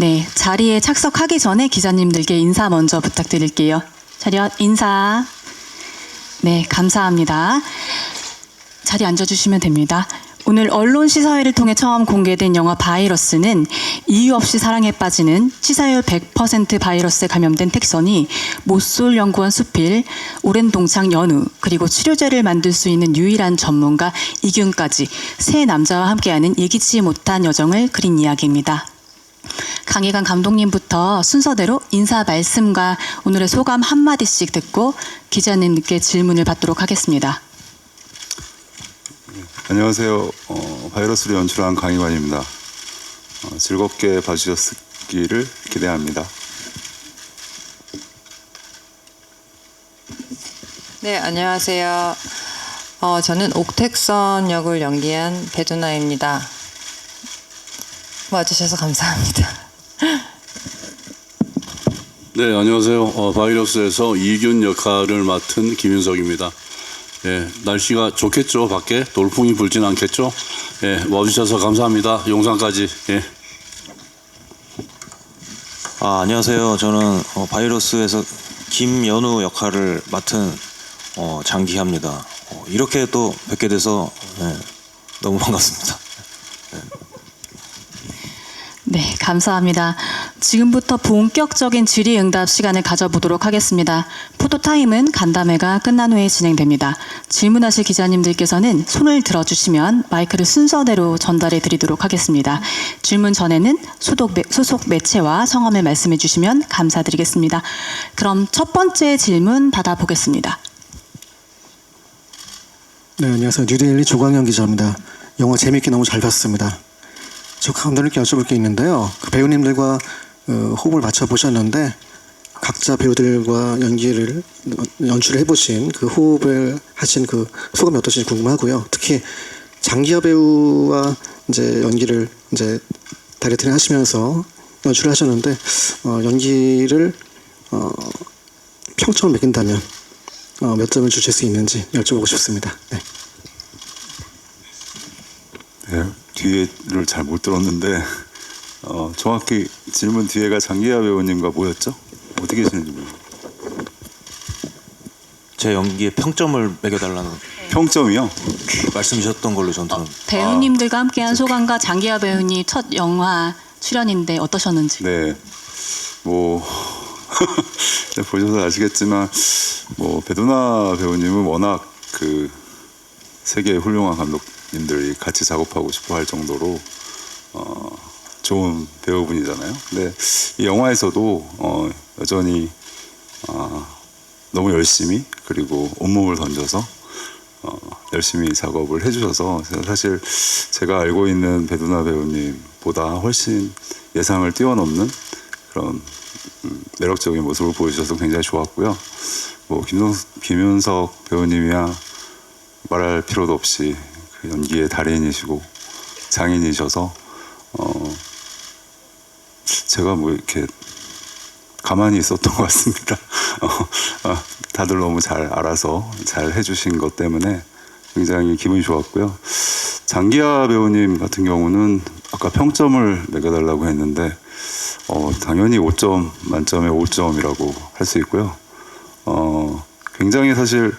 네, 자리에 착석하기 전에 기자님들께 인사 먼저 부탁드릴게요. 차렷 인사. 네, 감사합니다. 자리에 앉아주시면 됩니다. 오늘 언론 시사회를 통해 처음 공개된 영화 바이러스는 이유 없이 사랑에 빠지는 치사율 100% 바이러스에 감염된 택선이 모솔 연구원 수필, 오랜 동창 연우, 그리고 치료제를 만들 수 있는 유일한 전문가 이균까지 세 남자와 함께하는 예기치 못한 여정을 그린 이야기입니다. 강희관 감독님부터 순서대로 인사 말씀과 오늘의 소감 한마디씩 듣고 기자님께 질문을 받도록 하겠습니다. 안녕하세요. 바이러스를 연출한 강희관입니다. 즐겁게 봐주셨기를 기대합니다. 네, 안녕하세요. 저는 옥택선 역을 연기한 배두나입니다. 와주셔서 감사합니다. 네, 안녕하세요. 바이러스에서 이균 역할을 맡은 김윤석입니다. 예, 날씨가 좋겠죠? 밖에 돌풍이 불진 않겠죠? 예, 와주셔서 감사합니다. 용산까지. 예. 안녕하세요. 저는 바이러스에서 김연우 역할을 맡은 장기하입니다. 이렇게 또 뵙게 돼서 너무 반갑습니다. 네, 감사합니다. 지금부터 본격적인 질의응답 시간을 가져보도록 하겠습니다. 포토타임은 간담회가 끝난 후에 진행됩니다. 질문하실 기자님들께서는 손을 들어주시면 마이크를 순서대로 전달해 드리도록 하겠습니다. 질문 전에는 소속 매체와 성함을 말씀해 주시면 감사드리겠습니다. 그럼 첫 번째 질문 받아보겠습니다. 네, 안녕하세요. 뉴데일리 조광현 기자입니다. 영화 재미있게 너무 잘 봤습니다. 저 감독님께 여쭤볼 게 있는데요. 그 배우님들과 호흡을 맞춰보셨는데 각자 배우들과 연출을 해보신 그 호흡을 하신 그 소감이 어떠신지 궁금하고요. 특히 장기하 배우와 이제 연기를 이제 다이렉트를 하시면서 연출을 하셨는데 연기를 평점을 매긴다면 몇 점을 주실 수 있는지 여쭤보고 싶습니다. 네. 네, 뒤에를 잘 못 들었는데 정확히 질문 뒤에가 장기하 배우님과 뭐였죠? 어떻게 계시는지 모르겠어요. 제 연기에 평점을 매겨달라는 평점이요? 말씀이셨던 걸로 전 들은. 배우님들과 함께한 소감과 장기하 배우님 첫 영화 출연인데 어떠셨는지. 네, 뭐 보셔서 아시겠지만 뭐 배두나 배우님은 워낙 그 세계의 훌륭한 감독님들이 같이 작업하고 싶어 할 정도로 좋은 배우분이잖아요. 근데 이 영화에서도 여전히 너무 열심히 그리고 온몸을 던져서 열심히 작업을 해주셔서 사실 제가 알고 있는 배두나 배우님보다 훨씬 예상을 뛰어넘는 그런 매력적인 모습을 보여주셔서 굉장히 좋았고요. 뭐 김윤석 배우님이야 말할 필요도 없이 그 연기의 달인이시고 장인이셔서 제가 뭐 이렇게 가만히 있었던 것 같습니다. 다들 너무 잘 알아서 잘 해주신 것 때문에 굉장히 기분이 좋았고요. 장기하 배우님 같은 경우는 아까 평점을 매겨달라고 했는데 당연히 5점 만점에 5점이라고 할 수 있고요. 굉장히 사실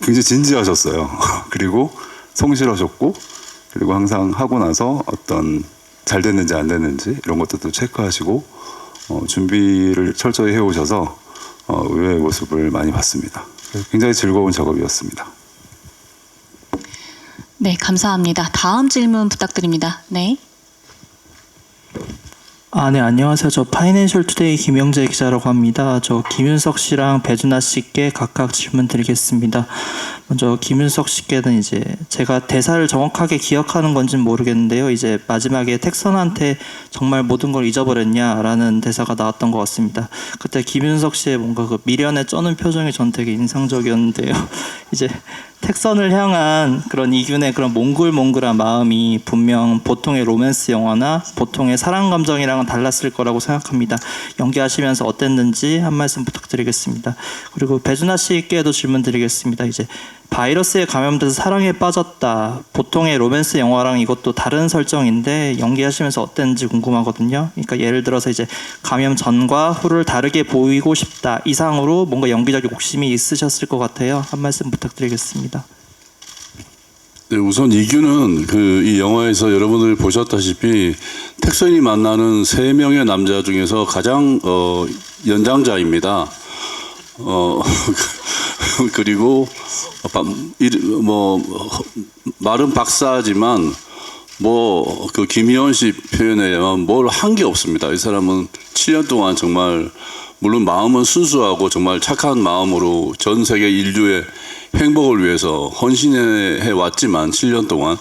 굉장히 진지하셨어요. 그리고 성실하셨고 그리고 항상 하고 나서 어떤 잘 됐는지 안 됐는지 이런 것들도 체크하시고 준비를 철저히 해오셔서 의외의 모습을 많이 봤습니다. 굉장히 즐거운 작업이었습니다. 네, 감사합니다. 다음 질문 부탁드립니다. 네. 네, 안녕하세요. 저 파이낸셜 투데이 김영재 기자라고 합니다. 저 김윤석 씨랑 배두나 씨께 각각 질문 드리겠습니다. 먼저 김윤석 씨께는 이제 제가 대사를 정확하게 기억하는 건지는 모르겠는데요. 이제 마지막에 택선한테 정말 모든 걸 잊어버렸냐라는 대사가 나왔던 것 같습니다. 그때 김윤석 씨의 뭔가 그 미련에 쩌는 표정이 전 되게 인상적이었는데요. 이제 택선을 향한 그런 이균의 그런 몽글몽글한 마음이 분명 보통의 로맨스 영화나 보통의 사랑 감정이랑은 달랐을 거라고 생각합니다. 연기하시면서 어땠는지 한 말씀 부탁드리겠습니다. 그리고 배두나 씨께도 질문 드리겠습니다. 이제 바이러스에 감염돼서 사랑에 빠졌다. 보통의 로맨스 영화랑 이것도 다른 설정인데 연기하시면서 어땠는지 궁금하거든요. 그러니까 예를 들어서 이제 감염 전과 후를 다르게 보이고 싶다 이상으로 뭔가 연기적 욕심이 있으셨을 것 같아요. 한 말씀 부탁드리겠습니다. 네, 우선 이규는 이 영화에서 여러분들이 보셨다시피 텍선이 만나는 3명의 남자 중에서 가장 연장자입니다. 그리고 말은 박사지만 그 김희원 씨 표현에 의하면 뭘 한 게 없습니다. 이 사람은 7년 동안 정말 물론 마음은 순수하고 정말 착한 마음으로 전 세계 인류의 행복을 위해서 헌신해 왔지만 7년 동안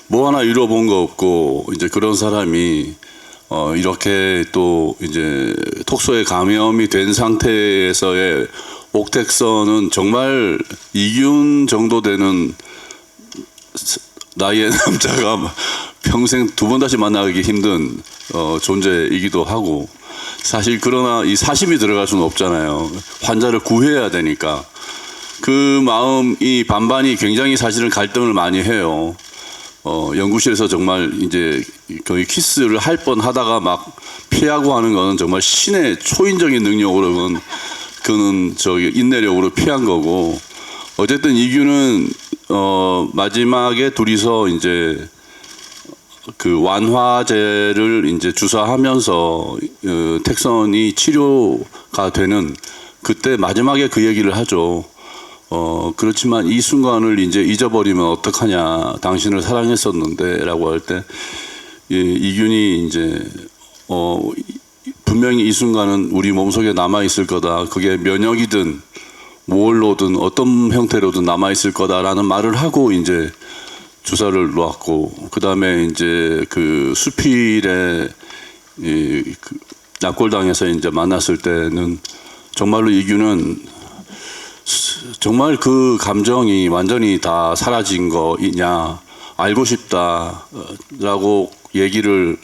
뭐 하나 이뤄본 거 없고 이제 그런 사람이 이렇게 또 이제 톡소에 감염이 된 상태에서의 옥택선은 정말 이균 정도 되는 나이의 남자가 평생 2번 다시 만나기 힘든 존재이기도 하고 사실 그러나 이 사심이 들어갈 수는 없잖아요. 환자를 구해야 되니까 그 마음이 반반이 굉장히 사실은 갈등을 많이 해요. 연구실에서 정말 이제 거의 키스를 할 뻔 하다가 막 피하고 하는 거는 정말 신의 초인적인 능력으로 그는 인내력으로 피한 거고 어쨌든 이규는 마지막에 둘이서 이제 그 완화제를 이제 주사하면서 텍선이 치료가 되는 그때 마지막에 그 얘기를 하죠. 그렇지만 이 순간을 이제 잊어버리면 어떡하냐. 당신을 사랑했었는데라고 할 때 이균이 이제 분명히 이 순간은 우리 몸속에 남아 있을 거다. 그게 면역이든 뭘로든 어떤 형태로든 남아 있을 거다라는 말을 하고 이제 주사를 놓았고 그다음에 이제 그 수필에 그 납골당에서 이제 만났을 때는 정말로 이규는 정말 그 감정이 완전히 다 사라진 거이냐 알고 싶다라고 얘기를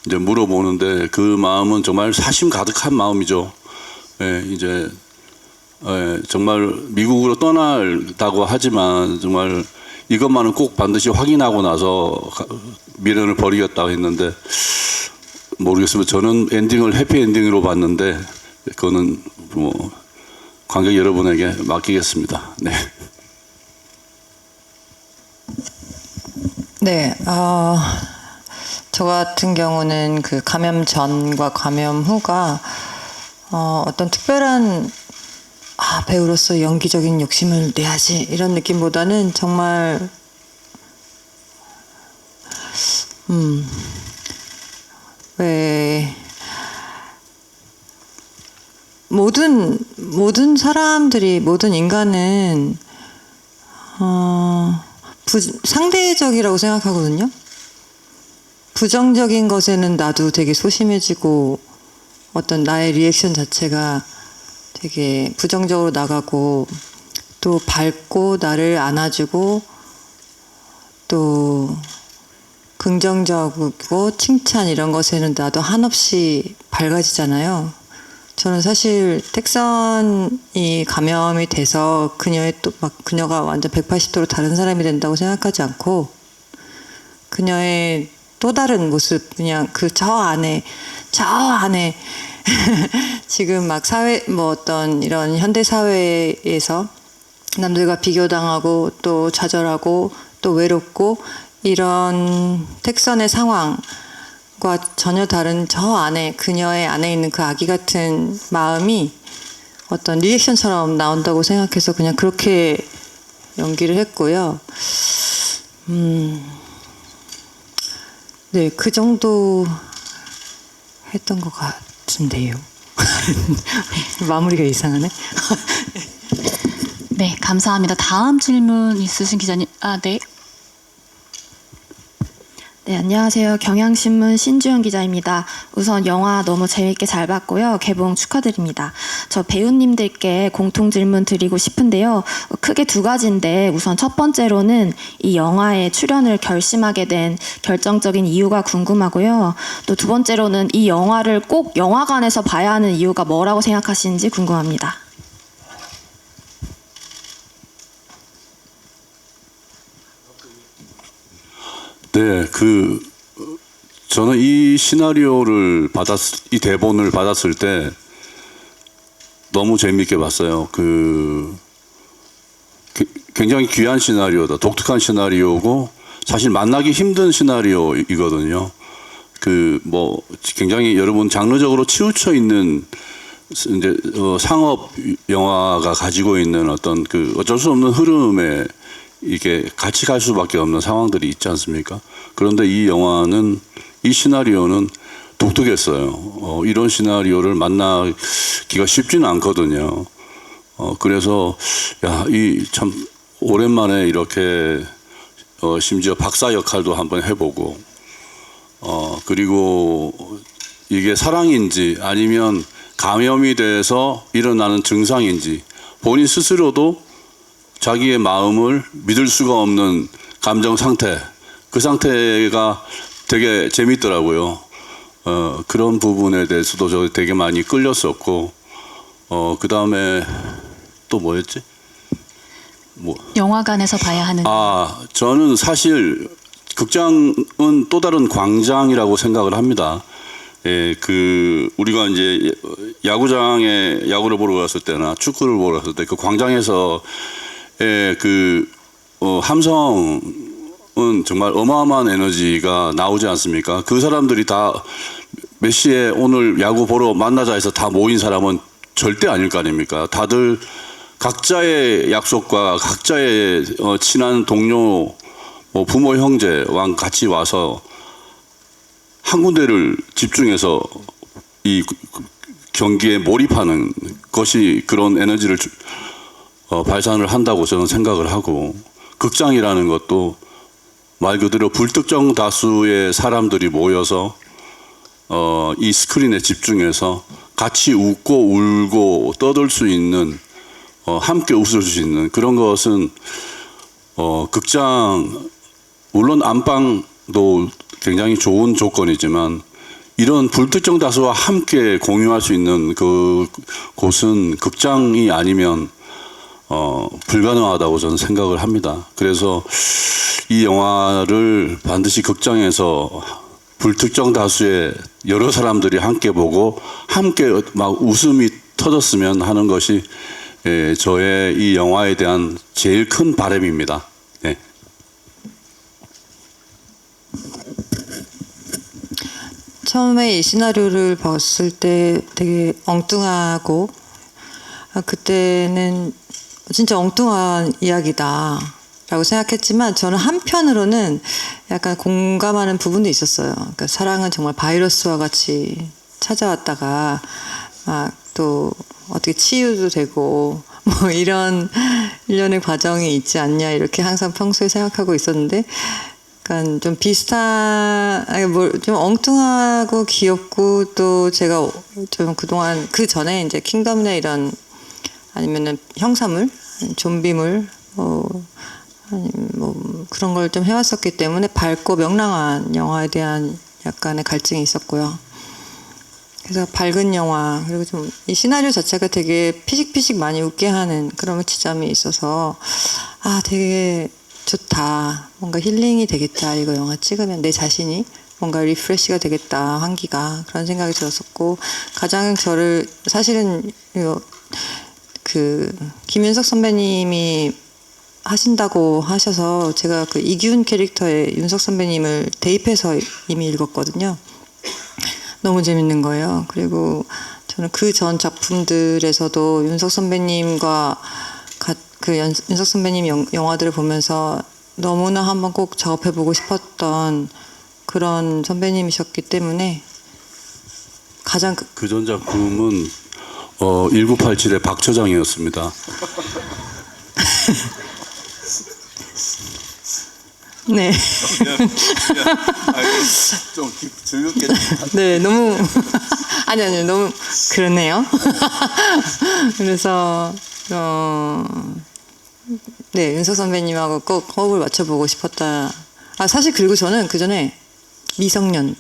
이제 물어보는데 그 마음은 정말 사심 가득한 마음이죠. 예, 이제 정말 미국으로 떠나다고 하지만 정말 이것만은 꼭 반드시 확인하고 나서 미련을 버리겠다고 했는데 모르겠습니다. 저는 엔딩을 해피엔딩으로 봤는데 그거는 뭐 관객 여러분에게 맡기겠습니다. 네. 네, 저 같은 경우는 그 감염 전과 감염 후가 어떤 특별한 배우로서 연기적인 욕심을 내야지 이런 느낌보다는 정말 왜 모든 사람들이 모든 인간은 상대적이라고 생각하거든요. 부정적인 것에는 나도 되게 소심해지고 어떤 나의 리액션 자체가 되게 부정적으로 나가고 또 밝고 나를 안아주고 또 긍정적이고 칭찬 이런 것에는 나도 한없이 밝아지잖아요. 저는 사실 텍선이 감염이 돼서 그녀가 완전 180도로 다른 사람이 된다고 생각하지 않고 그녀의 또 다른 모습 그냥 저 안에 지금 막 어떤 이런 현대 사회에서 남들과 비교당하고 또 좌절하고 또 외롭고 이런 텍선의 상황과 전혀 다른 저 안에 그녀의 안에 있는 그 아기 같은 마음이 어떤 리액션처럼 나온다고 생각해서 그냥 그렇게 연기를 했고요. 네, 그 정도 했던 것 같은데요. 마무리가 이상하네. 네, 감사합니다. 다음 질문 있으신 기자님. 네. 네, 안녕하세요. 경향신문 신주연 기자입니다. 우선 영화 너무 재밌게 잘 봤고요. 개봉 축하드립니다. 저 배우님들께 공통 질문 드리고 싶은데요. 크게 2가지인데 우선 첫 번째로는 이 영화에 출연을 결심하게 된 결정적인 이유가 궁금하고요. 또 2번째로는 이 영화를 꼭 영화관에서 봐야 하는 이유가 뭐라고 생각하시는지 궁금합니다. 네, 저는 이 시나리오를 이 대본을 받았을 때 너무 재미있게 봤어요. 굉장히 귀한 시나리오다. 독특한 시나리오고 사실 만나기 힘든 시나리오이거든요. 굉장히 여러분 장르적으로 치우쳐 있는 이제 상업 영화가 가지고 있는 어떤 어쩔 수 없는 흐름에 이게 같이 갈 수밖에 없는 상황들이 있지 않습니까? 그런데 이 시나리오는 독특했어요. 이런 시나리오를 만나기가 쉽지는 않거든요. 그래서 참 오랜만에 이렇게 심지어 박사 역할도 한번 해보고 그리고 이게 사랑인지 아니면 감염이 돼서 일어나는 증상인지 본인 스스로도 자기의 마음을 믿을 수가 없는 감정 상태, 그 상태가 되게 재밌더라고요. 그런 부분에 대해서도 저 되게 많이 끌렸었고, 그 다음에 또 뭐였지? 영화관에서 봐야 하는. 저는 사실 극장은 또 다른 광장이라고 생각을 합니다. 예, 우리가 이제 야구장에 야구를 보러 갔을 때나 축구를 보러 갔을 때 그 광장에서 함성은 정말 어마어마한 에너지가 나오지 않습니까? 그 사람들이 다 몇 시에 오늘 야구 보러 만나자 해서 다 모인 사람은 절대 아닐 거 아닙니까? 다들 각자의 약속과 각자의 친한 동료, 부모, 형제와 같이 와서 한 군데를 집중해서 이 경기에 몰입하는 것이 그런 에너지를 발산을 한다고 저는 생각을 하고, 극장이라는 것도 말 그대로 불특정 다수의 사람들이 모여서 이 스크린에 집중해서 같이 웃고 울고 떠들 수 있는, 함께 웃을 수 있는 그런 것은 극장, 물론 안방도 굉장히 좋은 조건이지만 이런 불특정 다수와 함께 공유할 수 있는 그 곳은 극장이 아니면 불가능하다고 저는 생각을 합니다. 그래서 이 영화를 반드시 극장에서 불특정 다수의 여러 사람들이 함께 보고 함께 막 웃음이 터졌으면 하는 것이 저의 이 영화에 대한 제일 큰 바람입니다. 네. 처음에 이 시나리오를 봤을 때 되게 엉뚱하고, 그때는 진짜 엉뚱한 이야기다 라고 생각했지만, 저는 한편으로는 약간 공감하는 부분도 있었어요. 그러니까 사랑은 정말 바이러스와 같이 찾아왔다가 막 또 어떻게 치유도 되고 뭐 이런 일련의 과정이 있지 않냐, 이렇게 항상 평소에 생각하고 있었는데, 약간 좀 비슷한, 좀 엉뚱하고 귀엽고, 또 제가 좀 그동안 그 전에 이제 킹덤의 이런 아니면은 형사물, 좀비물, 아니면 그런 걸 좀 해왔었기 때문에 밝고 명랑한 영화에 대한 약간의 갈증이 있었고요. 그래서 밝은 영화, 그리고 좀 이 시나리오 자체가 되게 피식피식 많이 웃게 하는 그런 지점이 있어서 되게 좋다, 뭔가 힐링이 되겠다, 이거 영화 찍으면 내 자신이 뭔가 리프레시가 되겠다, 환기가, 그런 생각이 들었었고, 가장 저를 사실은 김윤석 선배님이 하신다고 하셔서 제가 그 이기훈 캐릭터의 윤석 선배님을 대입해서 이미 읽었거든요. 너무 재밌는 거예요. 그리고 저는 그 전 작품들에서도 윤석 선배님과 윤석 선배님 영화들을 보면서 너무나 한번 꼭 작업해보고 싶었던 그런 선배님이셨기 때문에 가장 그 전 작품은 1987의 박처장이었습니다. 네. 좀 즐겁게. 네, 너무 아니 너무 그러네요. 그래서 네, 윤석 선배님하고 꼭 호흡을 맞춰보고 싶었다. 사실 그리고 저는 그 전에 미성년을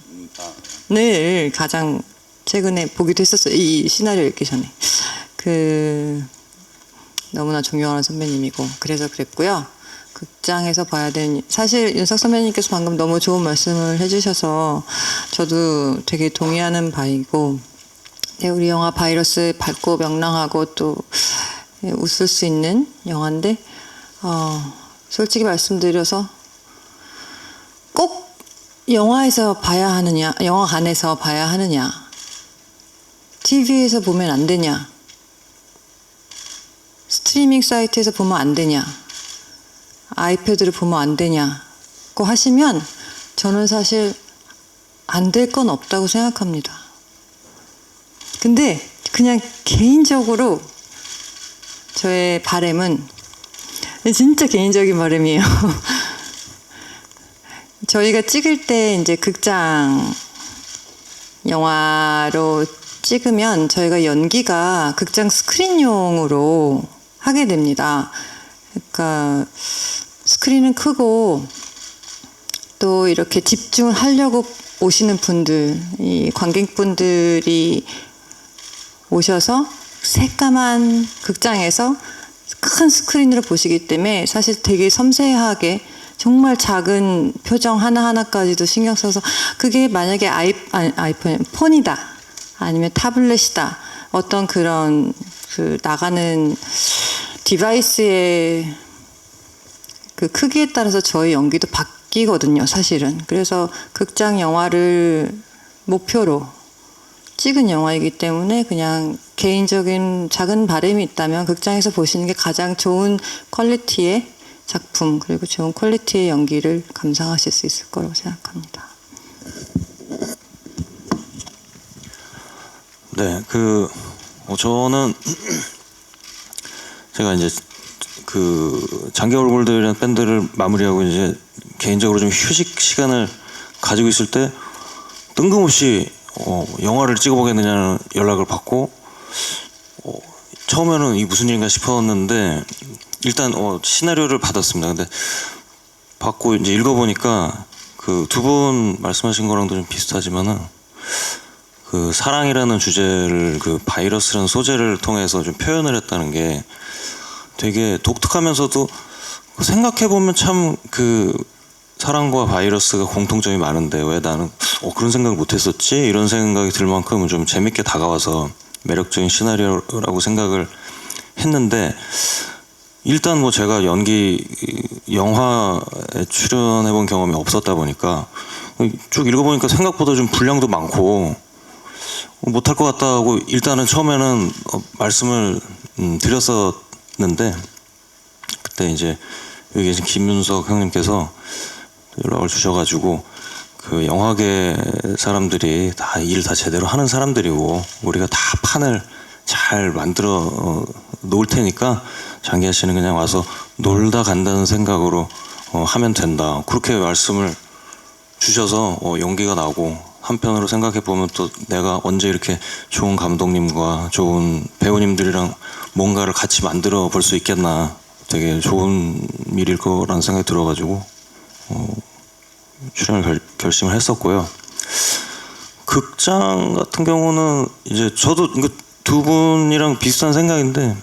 가장 최근에 보기도 했었어요. 이 시나리오 읽기 전에. 너무나 존경하는 선배님이고 그래서 그랬고요. 극장에서 봐야 되는, 사실 윤석 선배님께서 방금 너무 좋은 말씀을 해주셔서 저도 되게 동의하는 바이고, 네, 우리 영화 바이러스 밝고 명랑하고 또 웃을 수 있는 영화인데, 솔직히 말씀드려서 꼭 영화에서 봐야 하느냐, 영화관에서 봐야 하느냐, TV에서 보면 안 되냐, 스트리밍 사이트에서 보면 안 되냐, 아이패드를 보면 안 되냐고 하시면 저는 사실 안 될 건 없다고 생각합니다. 근데 그냥 개인적으로 저의 바람은, 진짜 개인적인 바람이에요. 저희가 찍을 때 이제 극장 영화로 찍으면 저희가 연기가 극장 스크린용으로 하게 됩니다. 그러니까 스크린은 크고 또 이렇게 집중을 하려고 오시는 분들, 이 관객분들이 오셔서 새까만 극장에서 큰 스크린으로 보시기 때문에 사실 되게 섬세하게 정말 작은 표정 하나하나까지도 신경 써서, 그게 만약에 아이폰, 폰이다, 아니면 타블렛이다, 어떤 그런 그 나가는 디바이스의 그 크기에 따라서 저희 연기도 바뀌거든요, 사실은. 그래서 극장 영화를 목표로 찍은 영화이기 때문에 그냥 개인적인 작은 바람이 있다면 극장에서 보시는 게 가장 좋은 퀄리티의 작품, 그리고 좋은 퀄리티의 연기를 감상하실 수 있을 거라고 생각합니다. 네, 저는 제가 이제 그 장기 얼굴들이라는 밴드를 마무리하고 이제 개인적으로 좀 휴식 시간을 가지고 있을 때 뜬금없이 영화를 찍어보겠느냐는 연락을 받고, 처음에는 이 무슨 일인가 싶었는데 일단 시나리오를 받았습니다. 근데 받고 이제 읽어보니까 그 두 분 말씀하신 거랑도 좀 비슷하지만은 그 사랑이라는 주제를 그 바이러스라는 소재를 통해서 좀 표현을 했다는 게 되게 독특하면서도 생각해보면 참 그 사랑과 바이러스가 공통점이 많은데 왜 나는 그런 생각을 못했었지? 이런 생각이 들 만큼 좀 재밌게 다가와서 매력적인 시나리오라고 생각을 했는데, 일단 뭐 제가 영화에 출연해본 경험이 없었다 보니까 쭉 읽어보니까 생각보다 좀 분량도 많고 못할 것 같다고 일단은 처음에는 말씀을 드렸었는데, 그때 이제 여기 계신 김윤석 형님께서 연락을 주셔가지고 그 영화계 사람들이 다 일 다 제대로 하는 사람들이고 우리가 다 판을 잘 만들어 놓을 테니까 장기하 씨는 그냥 와서 놀다 간다는 생각으로 하면 된다, 그렇게 말씀을 주셔서 용기가 나고, 한편으로 생각해 보면 또 내가 언제 이렇게 좋은 감독님과 좋은 배우님들이랑 뭔가를 같이 만들어 볼 수 있겠나, 되게 좋은 일일 거라는 생각이 들어가지고 출연을 결심을 했었고요. 극장 같은 경우는 이제 저도 두 분이랑 비슷한 생각인데,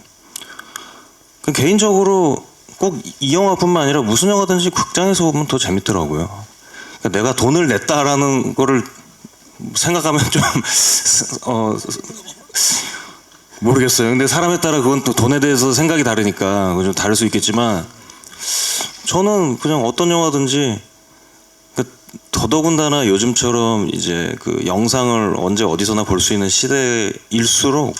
개인적으로 꼭 이 영화뿐만 아니라 무슨 영화든지 극장에서 보면 더 재밌더라고요. 그러니까 내가 돈을 냈다라는 거를 생각하면 좀 모르겠어요. 근데 사람에 따라 그건 또 돈에 대해서 생각이 다르니까 좀 다를 수 있겠지만, 저는 그냥 어떤 영화든지, 더더군다나 요즘처럼 이제 그 영상을 언제 어디서나 볼 수 있는 시대일수록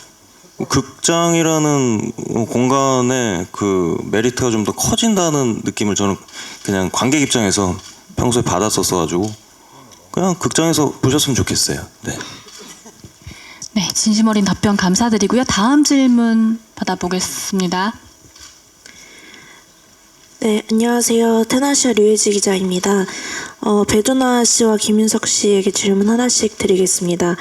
극장이라는 공간의 그 메리트가 좀 더 커진다는 느낌을 저는 그냥 관객 입장에서 평소에 받았었어가지고 그냥 극장에서 보셨으면 좋겠어요. 네. 네, 진심 어린 답변 감사드리고요. 다음 질문 받아보겠습니다. 네, 안녕하세요. 테나시아 류혜지 기자입니다. 배두나 씨와 김윤석 씨에게 질문 하나씩 드리겠습니다.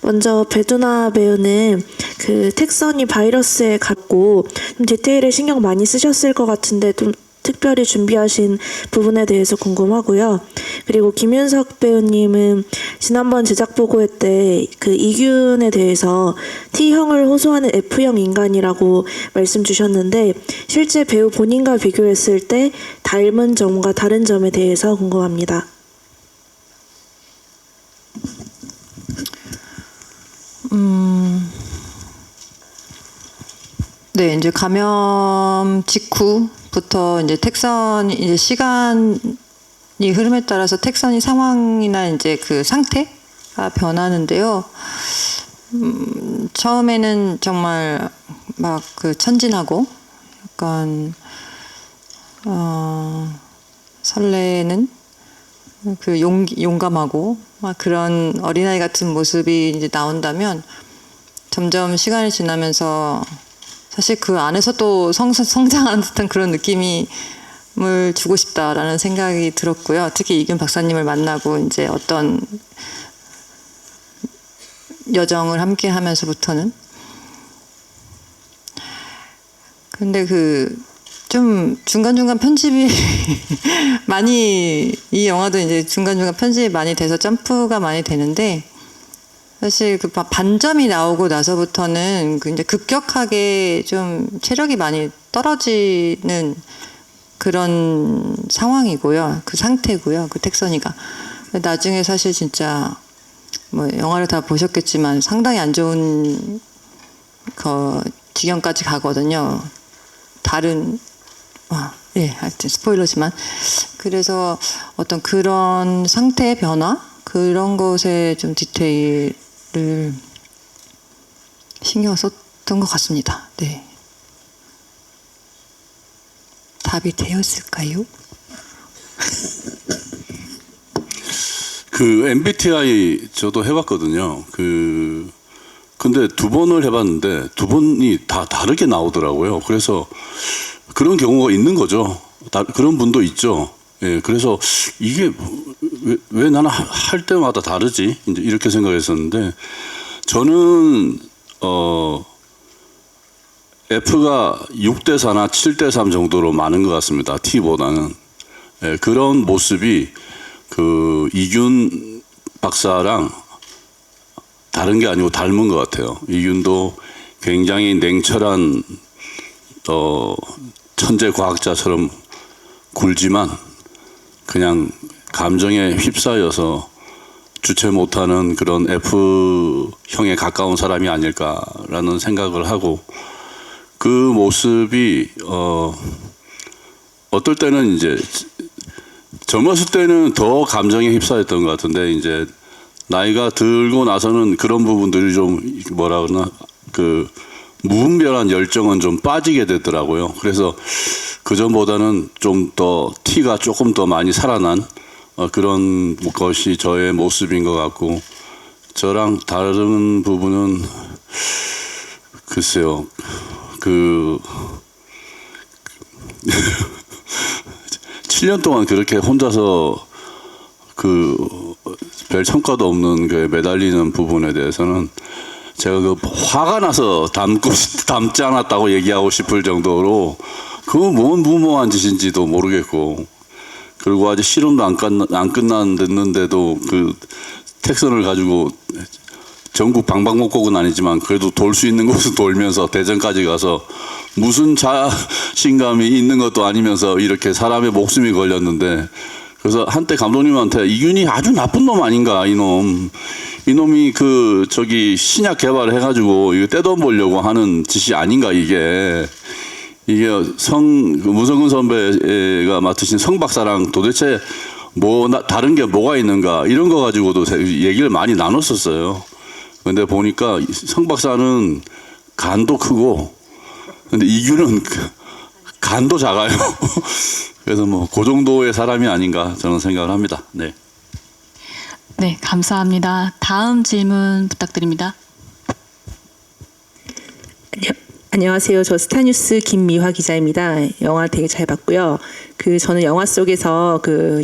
먼저 배두나 배우는 그 택선이 바이러스에 갖고 좀 디테일에 신경 많이 쓰셨을 것 같은데 좀 특별히 준비하신 부분에 대해서 궁금하고요. 그리고 김윤석 배우님은 지난번 제작 보고회 때 그 이균에 대해서 T형을 호소하는 F형 인간이라고 말씀 주셨는데 실제 배우 본인과 비교했을 때 닮은 점과 다른 점에 대해서 궁금합니다. 네, 이제 감염 직후부터 이제 택선이 이제 시간이 흐름에 따라서 택선이 상황이나 이제 그 상태가 변하는데요. 처음에는 정말 막 그 천진하고 약간 설레는 그 용감하고 막 그런 어린아이 같은 모습이 이제 나온다면 점점 시간이 지나면서 사실 그 안에서 또 성장하는 듯한 그런 느낌을 주고 싶다라는 생각이 들었고요. 특히 이균 박사님을 만나고 이제 어떤 여정을 함께 하면서부터는. 근데 그 좀 중간중간 편집이 많이, 이 영화도 이제 중간중간 편집이 많이 돼서 점프가 많이 되는데 사실 그 반점이 나오고 나서부터는 그 이제 급격하게 좀 체력이 많이 떨어지는 그런 상황이고요. 그 상태고요. 그 택선이가. 나중에 사실 진짜 뭐 영화를 다 보셨겠지만 상당히 안 좋은 그 지경까지 가거든요. 다른 예, 하여튼 스포일러지만 그래서 어떤 그런 상태의 변화 그런 것에 좀 디테일을 신경 썼던 것 같습니다. 네. 답이 되었을까요? 그 MBTI 저도 해봤거든요. 근데 2번을 해봤는데 2번이 다 다르게 나오더라고요. 그래서 그런 경우가 있는 거죠. 그런 분도 있죠. 예, 그래서 이게 왜 나는 할 때마다 다르지? 이제 이렇게 생각했었는데 저는 F가 6대4나 7대3 정도로 많은 것 같습니다. T보다는. 예, 그런 모습이 그 이균 박사랑 다른 게 아니고 닮은 것 같아요. 이균도 굉장히 냉철한 천재 과학자처럼 굴지만 그냥 감정에 휩싸여서 주체 못하는 그런 F형에 가까운 사람이 아닐까라는 생각을 하고 그 모습이 어떨 때는 이제 젊었을 때는 더 감정에 휩싸였던 것 같은데 이제 나이가 들고 나서는 그런 부분들이 좀 뭐라 그러나 그 무분별한 열정은 좀 빠지게 되더라고요. 그래서 그전보다는 좀 더 T가 조금 더 많이 살아난 그런 것이 저의 모습인 것 같고 저랑 다른 부분은 글쎄요. 7년 동안 그렇게 혼자서 별 성과도 없는 그 매달리는 부분에 대해서는 제가 화가 나서 담지 않았다고 얘기하고 싶을 정도로 그거 뭔 무모한 짓인지도 모르겠고 그리고 아직 실험도 안 끝났는데도 그 택선을 가지고 전국 방방곡곡은 아니지만 그래도 돌 수 있는 곳을 돌면서 대전까지 가서 무슨 자신감이 있는 것도 아니면서 이렇게 사람의 목숨이 걸렸는데 그래서 한때 감독님한테 이균이 아주 나쁜 놈 아닌가 이놈이 신약 개발을 해가지고 이거 떼돈 벌려고 하는 짓이 아닌가 이게 문성근 선배가 맡으신 성 박사랑 도대체 다른 게 뭐가 있는가 이런 거 가지고도 얘기를 많이 나눴었어요. 근데 보니까 성 박사는 간도 크고 근데 이균은 간도 작아요. 그래서 그 정도의 사람이 아닌가 저는 생각을 합니다. 네. 네, 감사합니다. 다음 질문 부탁드립니다. 안녕하세요. 저 스타뉴스 김미화 기자입니다. 영화 되게 잘 봤고요. 저는 영화 속에서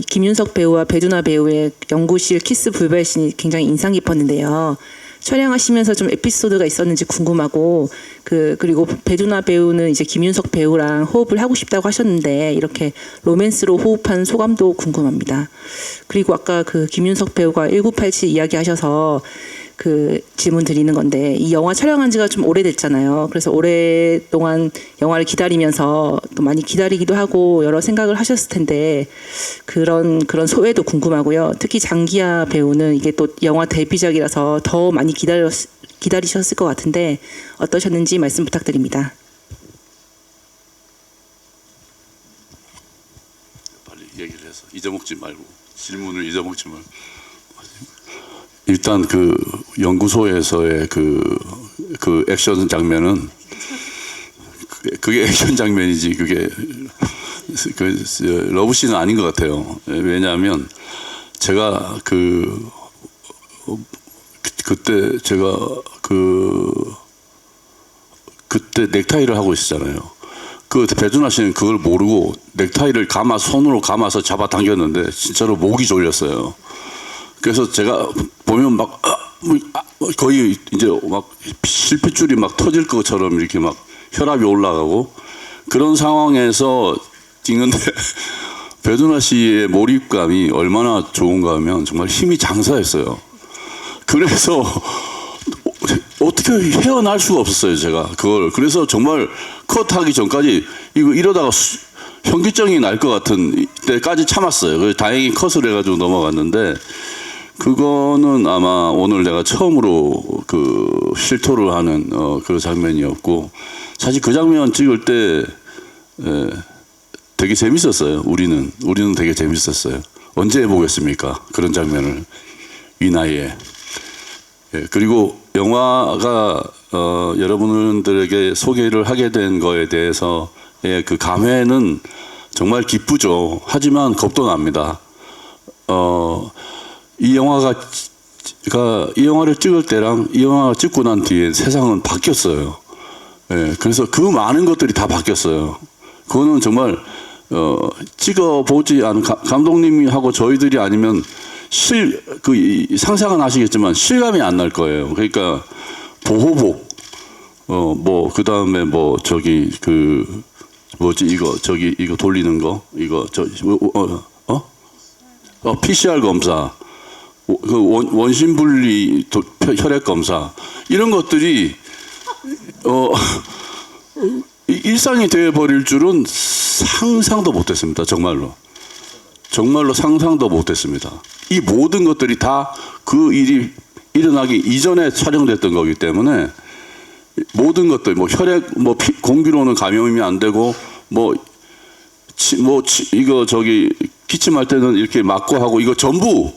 김윤석 배우와 배두나 배우의 연구실 키스 불발신이 굉장히 인상 깊었는데요. 촬영하시면서 좀 에피소드가 있었는지 궁금하고 그리고 배두나 배우는 이제 김윤석 배우랑 호흡을 하고 싶다고 하셨는데 이렇게 로맨스로 호흡한 소감도 궁금합니다. 그리고 아까 그 김윤석 배우가 1987 이야기하셔서 그 질문 드리는 건데 이 영화 촬영한 지가 좀 오래됐잖아요. 그래서 오랫동안 영화를 기다리면서 또 많이 기다리기도 하고 여러 생각을 하셨을 텐데 그런 소회도 궁금하고요. 특히 장기하 배우는 이게 또 영화 데뷔작이라서 더 많이 기다리셨을 것 같은데 어떠셨는지 말씀 부탁드립니다. 빨리 얘기를 해서 잊어먹지 말고 질문을 잊어먹지 말고. 일단 그 연구소에서의 그 액션 장면은 그게 액션 장면이지 그게 러브씬은 아닌 것 같아요. 왜냐하면 제가 그때 제가 그때 넥타이를 하고 있었잖아요. 그 배두나 씨는 그걸 모르고 넥타이를 손으로 감아서 잡아당겼는데 진짜로 목이 졸렸어요. 그래서 제가 보면 막 거의 이제 막 실핏줄이 막 터질 것처럼 이렇게 막 혈압이 올라가고 그런 상황에서 찍는데 배두나 씨의 몰입감이 얼마나 좋은가 하면 정말 힘이 장사했어요. 그래서 어떻게 헤어날 수가 없었어요, 제가 그걸. 그래서 정말 컷하기 전까지 이러다가 현기증이 날 것 같은 때까지 참았어요. 그래서 다행히 컷을 해가지고 넘어갔는데 그거는 아마 오늘 내가 처음으로 실토를 하는 그 장면이었고 사실 그 장면 찍을 때 되게 재밌었어요. 우리는 되게 재밌었어요. 언제 해보겠습니까? 그런 장면을 이 나이에. 그리고 영화가 여러분들에게 소개를 하게 된 거에 대해서의 그 감회는 정말 기쁘죠. 하지만 겁도 납니다. 이 영화를 찍을 때랑 이 영화를 찍고 난 뒤에 세상은 바뀌었어요. 그래서 그 많은 것들이 다 바뀌었어요. 그거는 정말 찍어보지 않은 감독님이 하고 저희들이 아니면 상상은 하시겠지만 실감이 안 날 거예요. 그러니까 보호복, 그 다음에 이거 돌리는 거, PCR 검사, 원심분리 혈액 검사 이런 것들이 일상이 되어버릴 줄은 상상도 못했습니다. 정말로 상상도 못했습니다. 이 모든 것들이 다 그 일이 일어나기 이전에 촬영됐던 거기 때문에 모든 것들 혈액 공기로는 감염이 안 되고 기침할 때는 이렇게 막고 하고 이거 전부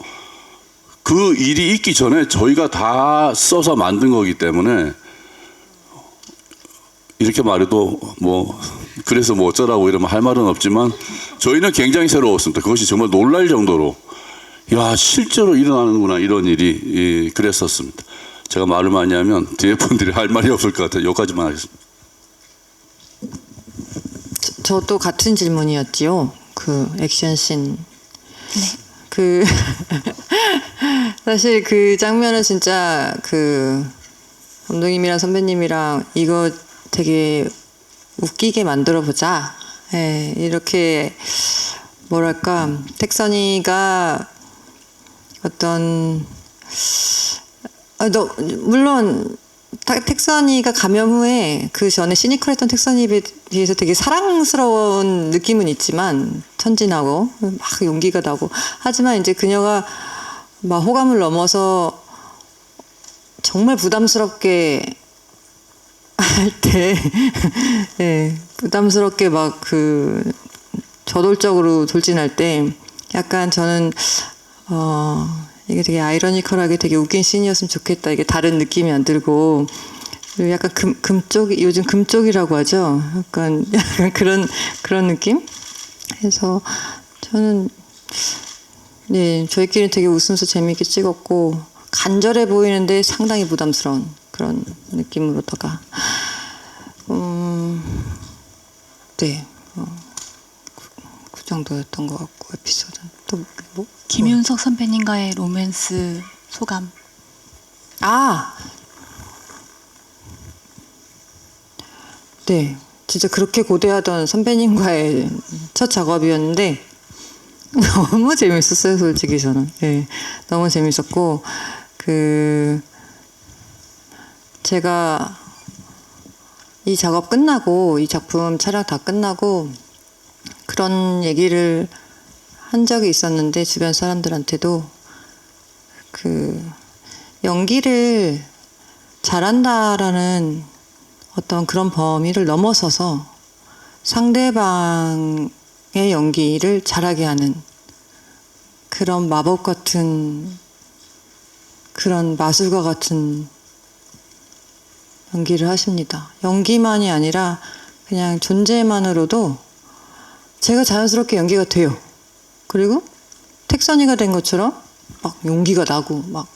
그 일이 있기 전에 저희가 다 써서 만든 거기 때문에 이렇게 말해도 그래서 어쩌라고 이러면 할 말은 없지만 저희는 굉장히 새로웠습니다. 그것이 정말 놀랄 정도로 야 실제로 일어나는구나 이런 일이 그랬었습니다. 제가 말을 많이 하면 뒤에 분들이 할 말이 없을 것 같아요. 여기까지만 하겠습니다. 저도 같은 질문이었지요. 그 액션씬. 네. 사실 그 장면은 진짜 감독님이랑 선배님이랑 이거 되게 웃기게 만들어 보자. 이렇게 뭐랄까 택선이가 물론 택선이가 감염 후에 그 전에 시니컬했던 택선이에 비해서 되게 사랑스러운 느낌은 있지만 천진하고 막 용기가 나고 하지만 이제 그녀가 막 호감을 넘어서 정말 부담스럽게 할 때 부담스럽게 막 저돌적으로 돌진할 때 약간 저는 이게 되게 아이러니컬하게 되게 웃긴 씬이었으면 좋겠다. 이게 다른 느낌이 안 들고 그리고 약간 요즘 금쪽이라고 하죠. 약간 그런 느낌? 그래서 저는 저희끼리는 되게 웃으면서 재미있게 찍었고 간절해 보이는데 상당히 부담스러운 그런 느낌으로다가 그 정도였던 것 같고 에피소드는 또 김윤석 선배님과의 로맨스 소감. 네, 진짜 그렇게 고대하던 선배님과의 첫 작업이었는데 너무 재밌었어요, 솔직히 저는. 네, 너무 재밌었고 제가 이 작업 끝나고 이 작품 촬영 다 끝나고 그런 얘기를 한 적이 있었는데 주변 사람들한테도 연기를 잘한다라는 어떤 그런 범위를 넘어서서 상대방의 연기를 잘하게 하는 그런 마법 같은 그런 마술과 같은 연기를 하십니다. 연기만이 아니라 그냥 존재만으로도 제가 자연스럽게 연기가 돼요. 그리고 택선이가 된 것처럼 막 용기가 나고 막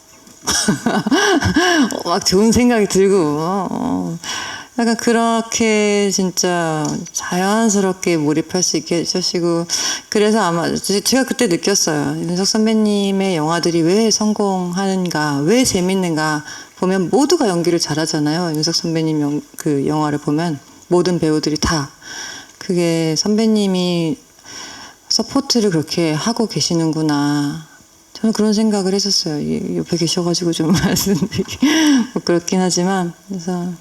막 좋은 생각이 들고 약간 그렇게 진짜 자연스럽게 몰입할 수 있게 해주시고 그래서 아마 제가 그때 느꼈어요. 윤석 선배님의 영화들이 왜 성공하는가, 왜 재밌는가 보면 모두가 연기를 잘하잖아요. 윤석 선배님 그 영화를 보면 모든 배우들이 다 그게 선배님이 서포트를 그렇게 하고 계시는구나. 저는 그런 생각을 했었어요. 옆에 계셔가지고 좀 말씀드리기 뭐 그렇긴 하지만 그래서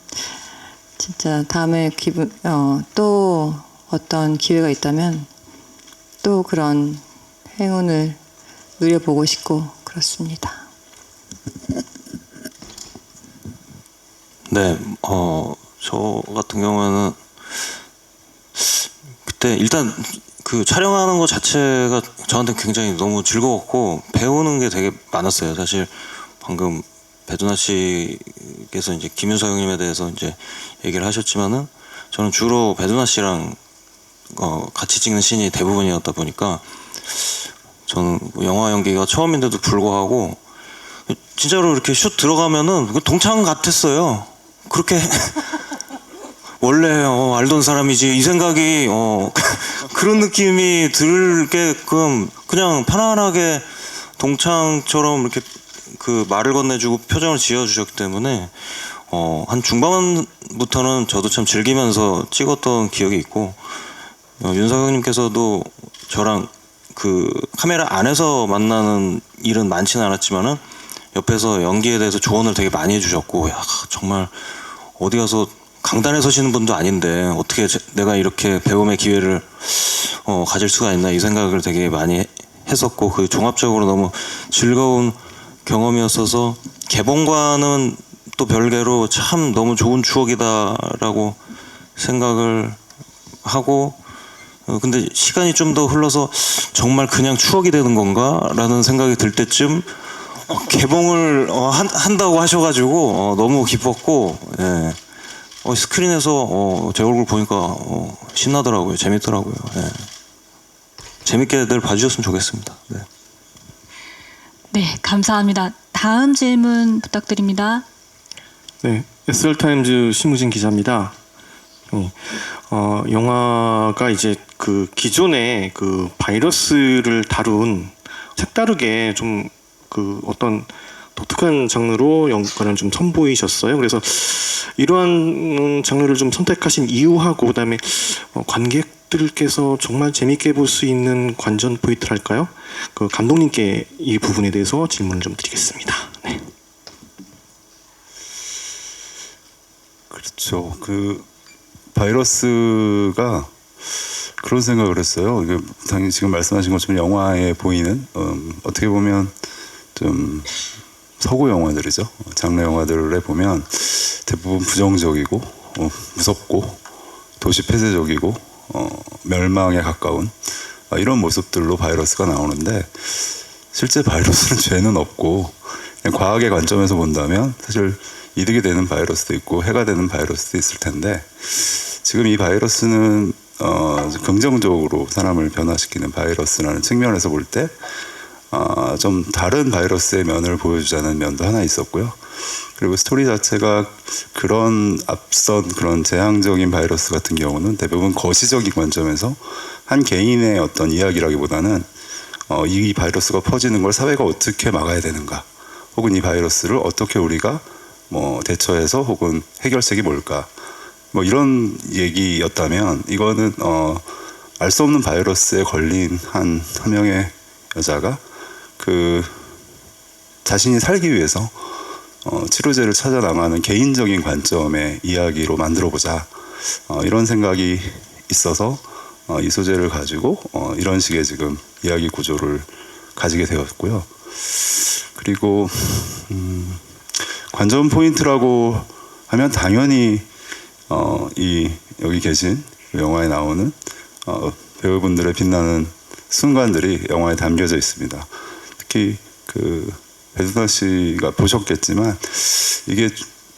진짜 다음에 또 어떤 기회가 있다면 또 그런 행운을 누려보고 싶고 그렇습니다. 네, 저 같은 경우에는 그때 일단 그 촬영하는 것 자체가 저한테 굉장히 너무 즐거웠고 배우는 게 되게 많았어요. 사실 방금 배두나 씨께서 이제 김윤석 형님에 대해서 이제 얘기를 하셨지만은 저는 주로 배두나 씨랑 같이 찍는 씬이 대부분이었다 보니까 저는 영화 연기가 처음인데도 불구하고 진짜로 이렇게 슛 들어가면은 동창 같았어요. 그렇게 원래 알던 사람이지 이 생각이 그런 느낌이 들게끔 그냥 편안하게 동창처럼 이렇게 그 말을 건네주고 표정을 지어주셨기 때문에 한 중반부터는 저도 참 즐기면서 찍었던 기억이 있고 윤석 형님께서도 저랑 그 카메라 안에서 만나는 일은 많지는 않았지만은 옆에서 연기에 대해서 조언을 되게 많이 해주셨고 야 정말 어디 가서 강단에 서시는 분도 아닌데 어떻게 내가 이렇게 배움의 기회를 가질 수가 있나 이 생각을 되게 많이 했었고 그 종합적으로 너무 즐거운 경험이었어서 개봉과는 또 별개로 참 너무 좋은 추억이다라고 생각을 하고 근데 시간이 좀 더 흘러서 정말 그냥 추억이 되는 건가라는 생각이 들 때쯤 개봉을 한다고 하셔가지고 너무 기뻤고 예. 스크린에서 제 얼굴 보니까 신나더라고요. 재밌더라고요. 예. 재밌게들 봐주셨으면 좋겠습니다. 네. 네, 감사합니다. 다음 질문 부탁드립니다. 네, SR타임즈 심우진 기자입니다. 영화가 이제 그 기존의 그 바이러스를 다룬 색다르게 좀 그 어떤 독특한 장르로 영화를 좀 선보이셨어요. 그래서 이러한 장르를 좀 선택하신 이유하고 그다음에 관객들께서 정말 재밌게 볼 수 있는 관전 포인트랄까요? 그 감독님께 이 부분에 대해서 질문을 좀 드리겠습니다. 네. 그렇죠. 그 바이러스가 그런 생각을 했어요. 이게 당연히 지금 말씀하신 것처럼 영화에 보이는 어떻게 보면 좀 서구 영화들이죠. 장르 영화들에 보면 대부분 부정적이고 무섭고 도시 폐쇄적이고 멸망에 가까운 이런 모습들로 바이러스가 나오는데 실제 바이러스는 죄는 없고 그냥 과학의 관점에서 본다면 사실 이득이 되는 바이러스도 있고 해가 되는 바이러스도 있을 텐데 지금 이 바이러스는 긍정적으로 사람을 변화시키는 바이러스라는 측면에서 볼 때 좀 다른 바이러스의 면을 보여주자는 면도 하나 있었고요. 그리고 스토리 자체가 그런 앞선 그런 재앙적인 바이러스 같은 경우는 대부분 거시적인 관점에서 한 개인의 어떤 이야기라기보다는 이 바이러스가 퍼지는 걸 사회가 어떻게 막아야 되는가 혹은 이 바이러스를 어떻게 우리가 뭐 대처해서 혹은 해결책이 뭘까 뭐 이런 얘기였다면 이거는 알 수 없는 바이러스에 걸린 한 명의 여자가 그 자신이 살기 위해서 치료제를 찾아 나가는 개인적인 관점의 이야기로 만들어보자 이런 생각이 있어서 이 소재를 가지고 이런 식의 지금 이야기 구조를 가지게 되었고요. 그리고 관전 포인트라고 하면 당연히 이 여기 계신 영화에 나오는 배우분들의 빛나는 순간들이 영화에 담겨져 있습니다. 특히 그 배두나 씨가 보셨겠지만 이게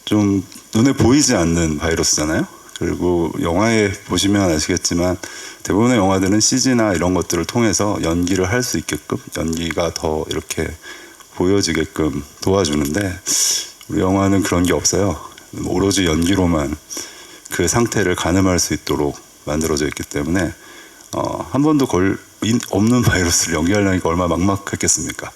좀 눈에 보이지 않는 바이러스잖아요. 그리고 영화에 보시면 아시겠지만 대부분의 영화들은 CG나 이런 것들을 통해서 연기를 할 수 있게끔 연기가 더 이렇게 보여지게끔 도와주는데 우리 영화는 그런 게 없어요. 오로지 연기로만 그 상태를 가늠할 수 있도록 만들어져 있기 때문에 한 번도 없는 바이러스를 연기하려니까 얼마나 막막했겠습니까?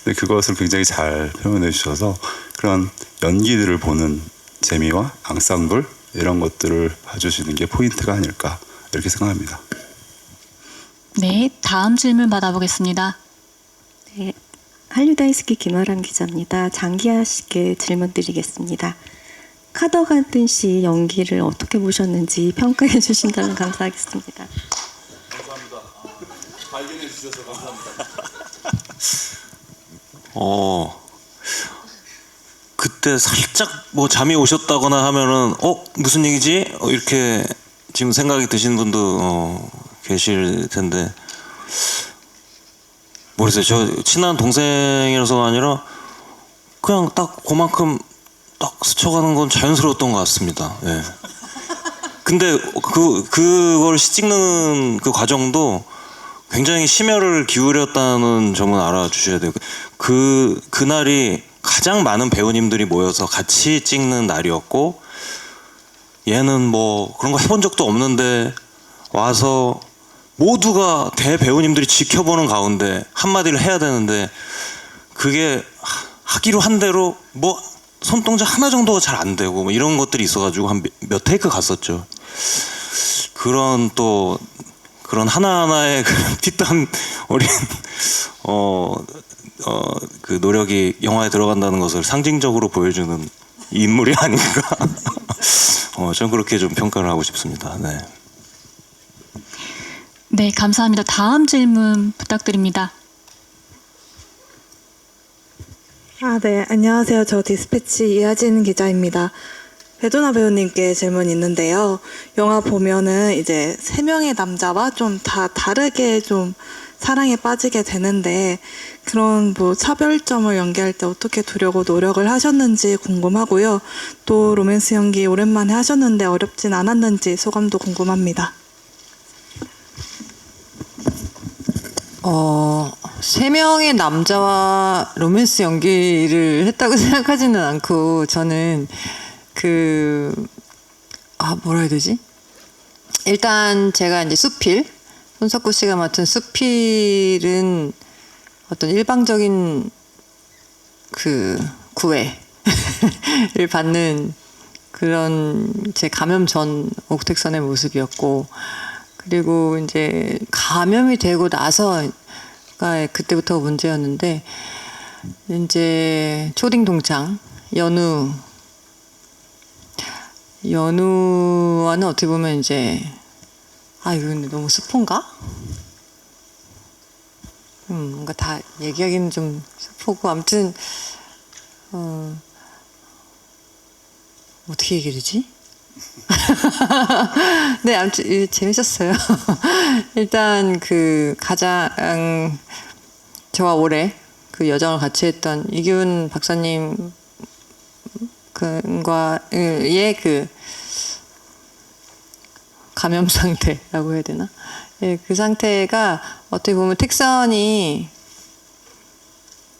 근데 그것을 굉장히 잘 표현해 주셔서 그런 연기들을 보는 재미와 앙상블 이런 것들을 봐주시는 게 포인트가 아닐까 이렇게 생각합니다. 네, 다음 질문 받아보겠습니다. 네, 한류다이스키 김아람 기자입니다. 장기하 씨께 질문 드리겠습니다. 카더가든 씨 연기를 어떻게 보셨는지 평가해 주신다면 감사하겠습니다. 감사합니다. 발견해 주셔서 감사합니다. 그때 살짝 뭐 잠이 오셨다거나 하면은 무슨 얘기지? 이렇게 지금 생각이 드시는 분도 계실 텐데 모르겠어요. 저 친한 동생이라서가 아니라 그냥 딱 그만큼 딱 스쳐가는 건 자연스러웠던 것 같습니다. 예. 근데 그걸 찍는 그 과정도 굉장히 심혈을 기울였다는 점은 알아주셔야 돼요. 그날이 가장 많은 배우님들이 모여서 같이 찍는 날이었고 얘는 뭐 그런 거 해본 적도 없는데 와서 모두가 대배우님들이 지켜보는 가운데 한마디를 해야 되는데 그게 하기로 한 대로 뭐 손동작 하나 정도가 잘 안 되고 뭐 이런 것들이 있어가지고 한 몇 테이크 갔었죠. 그런 하나하나의 피땀 어린 그 노력이 영화에 들어간다는 것을 상징적으로 보여주는 인물이 아닌가. 전 그렇게 좀 평가를 하고 싶습니다. 네. 네, 감사합니다. 다음 질문 부탁드립니다. 네, 안녕하세요. 저 디스패치 이하진 기자입니다. 배두나 배우님께 질문이 있는데요. 영화 보면은 이제 세 명의 남자와 좀 다 다르게 좀 사랑에 빠지게 되는데 그런 뭐 차별점을 연기할 때 어떻게 두려고 노력을 하셨는지 궁금하고요. 또 로맨스 연기 오랜만에 하셨는데 어렵진 않았는지 소감도 궁금합니다. 세 명의 남자와 로맨스 연기를 했다고 생각하지는 않고 저는 뭐라 해야 되지? 일단 제가 이제 수필, 손석구 씨가 맡은 수필은 어떤 일방적인 구애를 받는 그런 제 감염 전 옥택선의 모습이었고 그리고 이제 감염이 되고 나서가 그때부터 문제였는데 이제 초딩 동창 연우와는 어떻게 보면 이제 이거 근데 너무 스폰가? 뭔가 다 얘기하기는 좀 스포고 아무튼 어떻게 얘기해야 되지? 네, 아무튼 재밌었어요. 일단 가장 저와 오래 그 여정을 같이 했던 이균 박사님 과의 감염 상태라고 해야 되나? 예, 그 상태가 어떻게 보면 택선이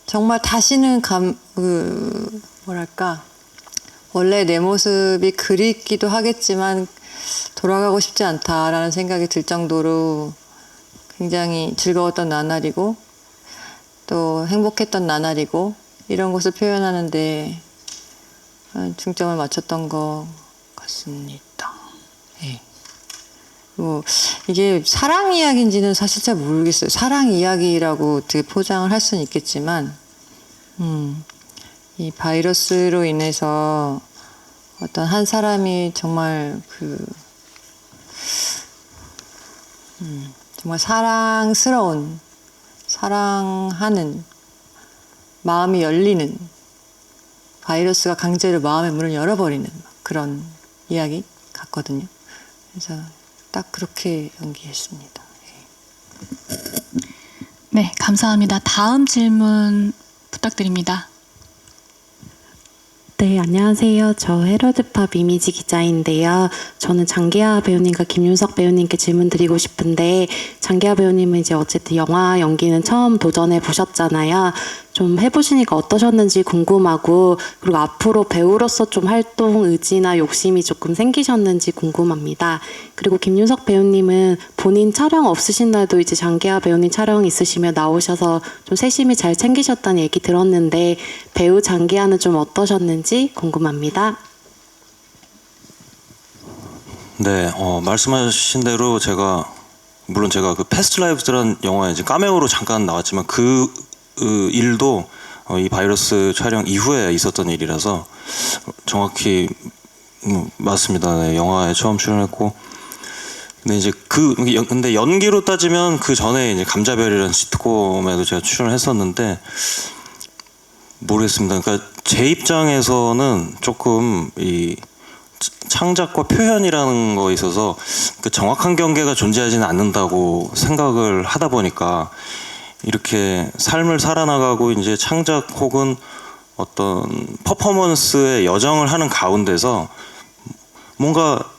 정말 다시는 뭐랄까 원래 내 모습이 그립기도 하겠지만 돌아가고 싶지 않다라는 생각이 들 정도로 굉장히 즐거웠던 나날이고 또 행복했던 나날이고 이런 것을 표현하는데 중점을 맞췄던 것 같습니다. 예. 뭐 이게 사랑 이야기인지는 사실 잘 모르겠어요. 사랑 이야기라고 어떻게 포장을 할 수는 있겠지만 이 바이러스로 인해서 어떤 한 사람이 정말 정말 사랑스러운, 사랑하는, 마음이 열리는, 바이러스가 강제로 마음의 문을 열어버리는 그런 이야기 같거든요. 그래서 딱 그렇게 연기했습니다. 네, 감사합니다. 다음 질문 부탁드립니다. 네, 안녕하세요. 저 헤럴드팝 이미지 기자인데요. 저는 장기하 배우님과 김윤석 배우님께 질문 드리고 싶은데, 장기하 배우님은 이제 어쨌든 영화 연기는 처음 도전해 보셨잖아요. 좀 해보시니까 어떠셨는지 궁금하고, 그리고 앞으로 배우로서 좀 활동 의지나 욕심이 조금 생기셨는지 궁금합니다. 그리고 김윤석 배우님은 본인 촬영 없으신 날도 이제 장기하 배우님 촬영 있으시면 나오셔서 좀 세심히 잘 챙기셨다는 얘기 들었는데, 배우 장기하는 좀 어떠셨는지 궁금합니다. 네, 말씀하신 대로 물론 제가 그 패스트 라이브즈라는 영화에 이제 카메오로 잠깐 나왔지만 그 일도 이 바이러스 촬영 이후에 있었던 일이라서 정확히 맞습니다. 네, 영화에 처음 출연했고, 근데 이제 근데 연기로 따지면 그 전에 이제 감자별이라는 시트콤에도 제가 출연했었는데 모르겠습니다. 그러니까 제 입장에서는 조금 이 창작과 표현이라는 거에 있어서 그 정확한 경계가 존재하지는 않는다고 생각을 하다 보니까 이렇게 삶을 살아나가고 이제 창작 혹은 어떤 퍼포먼스의 여정을 하는 가운데서 뭔가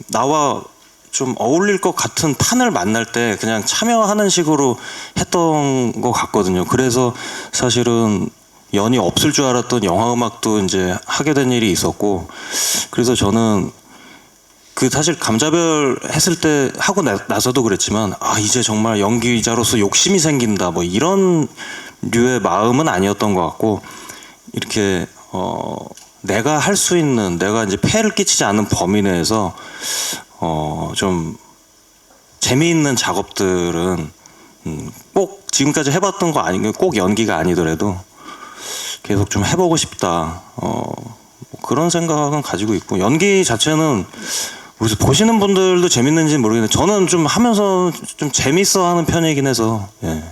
나와 좀 어울릴 것 같은 판을 만날 때 그냥 참여하는 식으로 했던 것 같거든요. 그래서 사실은 연이 없을 줄 알았던 영화 음악도 이제 하게 된 일이 있었고, 그래서 저는 사실 감자별 했을 때 하고 나서도 그랬지만 이제 정말 연기자로서 욕심이 생긴다 뭐 이런 류의 마음은 아니었던 것 같고, 이렇게 내가 할 수 있는, 내가 이제 폐해를 끼치지 않는 범위 내에서 좀 재미있는 작업들은 꼭 지금까지 해봤던 거 아니고 꼭 연기가 아니더라도 계속 좀 해보고 싶다, 그런 생각은 가지고 있고, 연기 자체는 보시는 분들도 재밌는지는 모르겠는데 저는 좀 하면서 좀 재밌어하는 편이긴 해서, 예.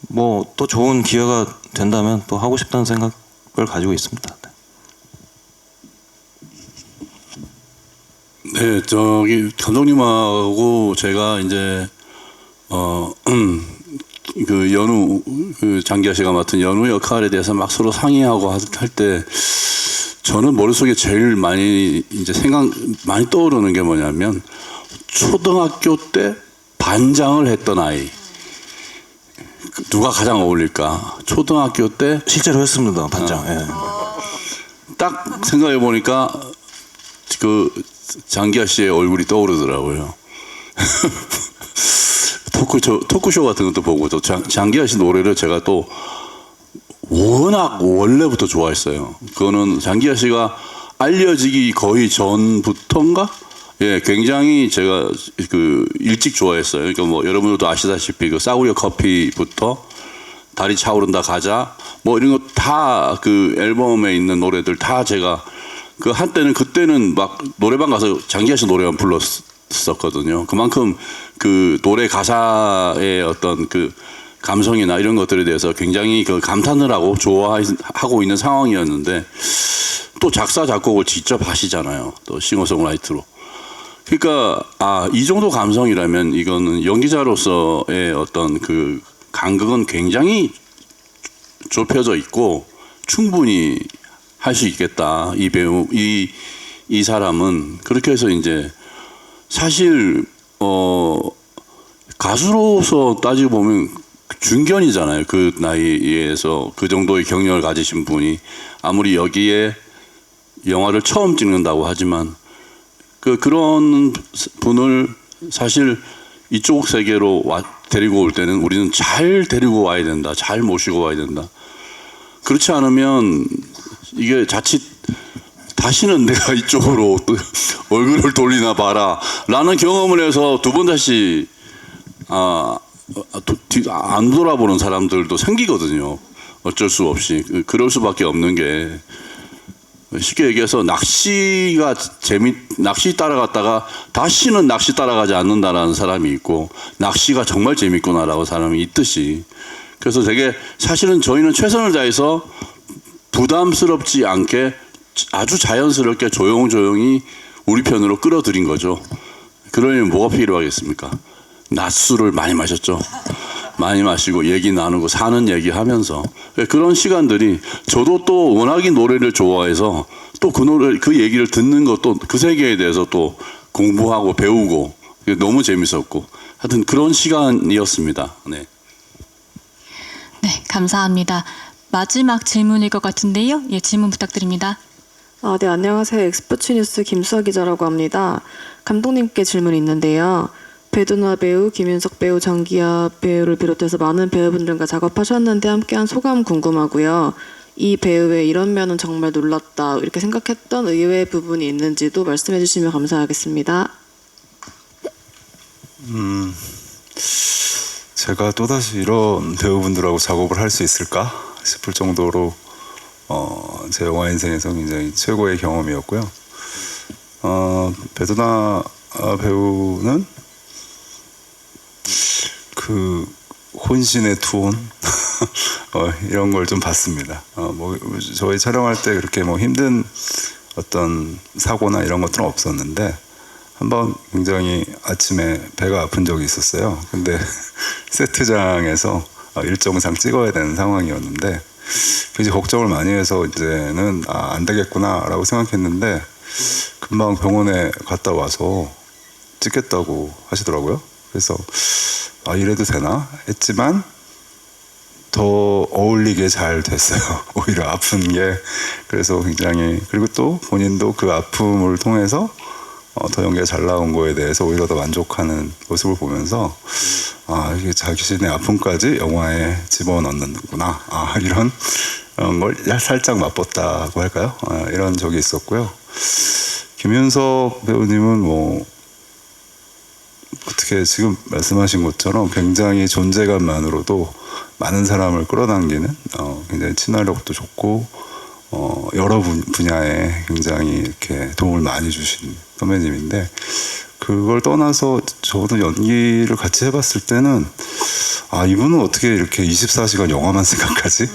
뭐 또 좋은 기회가 된다면 또 하고 싶다는 생각을 가지고 있습니다. 네, 저기 감독님하고 제가 이제 그 연우, 장기하 씨가 맡은 연우 역할에 대해서 막 서로 상의하고 할 때 저는 머릿속에 제일 많이 많이 떠오르는 게 뭐냐면 초등학교 때 반장을 했던 아이. 누가 가장 어울릴까? 초등학교 때 실제로 했습니다, 반장. 예. 딱 생각해 보니까 그 장기하 씨의 얼굴이 떠오르더라고요. 토크쇼 같은 것도 보고 또 장기하 씨 노래를 제가 또 워낙 원래부터 좋아했어요. 그거는 장기하 씨가 알려지기 거의 전부터인가? 예, 굉장히 제가 일찍 좋아했어요. 그러니까 뭐 여러분들도 아시다시피 그 싸구려 커피부터 달이 차오른다 가자 뭐 이런 거 다 그 앨범에 있는 노래들 다 제가 그때는 막 노래방 가서 장기하 씨 노래만 불렀었거든요. 그만큼 그 노래 가사의 어떤 그 감성이나 이런 것들에 대해서 굉장히 감탄을 하고 좋아하고 있는 상황이었는데, 또 작사 작곡을 직접 하시잖아요. 또 싱어송라이터로. 그러니까 이 정도 감성이라면 이거는 연기자로서의 어떤 그 간극은 굉장히 좁혀져 있고 충분히 할 수 있겠다. 이 배우, 이 사람은. 그렇게 해서 이제 사실 가수로서 따지고 보면 중견이잖아요. 그 나이에서 그 정도의 경력을 가지신 분이 아무리 여기에 영화를 처음 찍는다고 하지만 그런 분을 사실 이쪽 세계로 데리고 올 때는 우리는 잘 데리고 와야 된다. 잘 모시고 와야 된다. 그렇지 않으면 이게 자칫 다시는 내가 이쪽으로 얼굴을 돌리나 봐라 라는 경험을 해서 두 번 다시 안 돌아보는 사람들도 생기거든요. 어쩔 수 없이. 그럴 수밖에 없는 게, 쉽게 얘기해서 낚시 따라갔다가 다시는 낚시 따라가지 않는다라는 사람이 있고, 낚시가 정말 재밌구나라고 사람이 있듯이, 그래서 되게 사실은 저희는 최선을 다해서 부담스럽지 않게 아주 자연스럽게 조용조용히 우리 편으로 끌어들인 거죠. 그러려면 뭐가 필요하겠습니까? 낮술을 많이 마셨죠. 많이 마시고 얘기 나누고 사는 얘기 하면서, 그런 시간들이, 저도 또 워낙에 노래를 좋아해서 또 그 얘기를 듣는 것도, 그 세계에 대해서 또 공부하고 배우고, 너무 재밌었고, 하여튼 그런 시간이었습니다. 네. 네, 감사합니다. 마지막 질문일 것 같은데요. 예, 질문 부탁드립니다. 네, 안녕하세요. 엑스포츠 뉴스 김수아 기자라고 합니다. 감독님께 질문이 있는데요. 배두나 배우, 김윤석 배우, 장기하 배우를 비롯해서 많은 배우분들과 작업하셨는데 함께한 소감 궁금하고요. 이 배우의 이런 면은 정말 놀랐다, 이렇게 생각했던 의외의 부분이 있는지도 말씀해 주시면 감사하겠습니다. 제가 또다시 이런 배우분들하고 작업을 할 수 있을까 싶을 정도로 제 영화 인생에서 굉장히 최고의 경험이었고요. 배두나 배우는 그 혼신의 투혼 이런 걸 좀 봤습니다. 뭐 저희 촬영할 때 그렇게 뭐 힘든 어떤 사고나 이런 것들은 없었는데, 한번 굉장히 아침에 배가 아픈 적이 있었어요. 근데 세트장에서 일정상 찍어야 되는 상황이었는데, 굉장히 걱정을 많이 해서 이제는 안 되겠구나라고 생각했는데, 금방 병원에 갔다 와서 찍겠다고 하시더라고요. 그래서 이래도 되나 했지만 더 어울리게 잘 됐어요. 오히려 아픈 게. 그래서 굉장히, 그리고 또 본인도 그 아픔을 통해서 더 연기가 잘 나온 거에 대해서 오히려 더 만족하는 모습을 보면서, 이게 자신의 아픔까지 영화에 집어넣는구나, 이런 걸 살짝 맛봤다고 할까요? 이런 적이 있었고요. 김윤석 배우님은 뭐 어떻게 지금 말씀하신 것처럼 굉장히 존재감만으로도 많은 사람을 끌어당기는, 굉장히 친화력도 좋고, 여러 분야에 굉장히 이렇게 도움을 많이 주신 선배님인데, 그걸 떠나서 저도 연기를 같이 해봤을 때는 이분은 어떻게 이렇게 24시간 영화만 생각하지?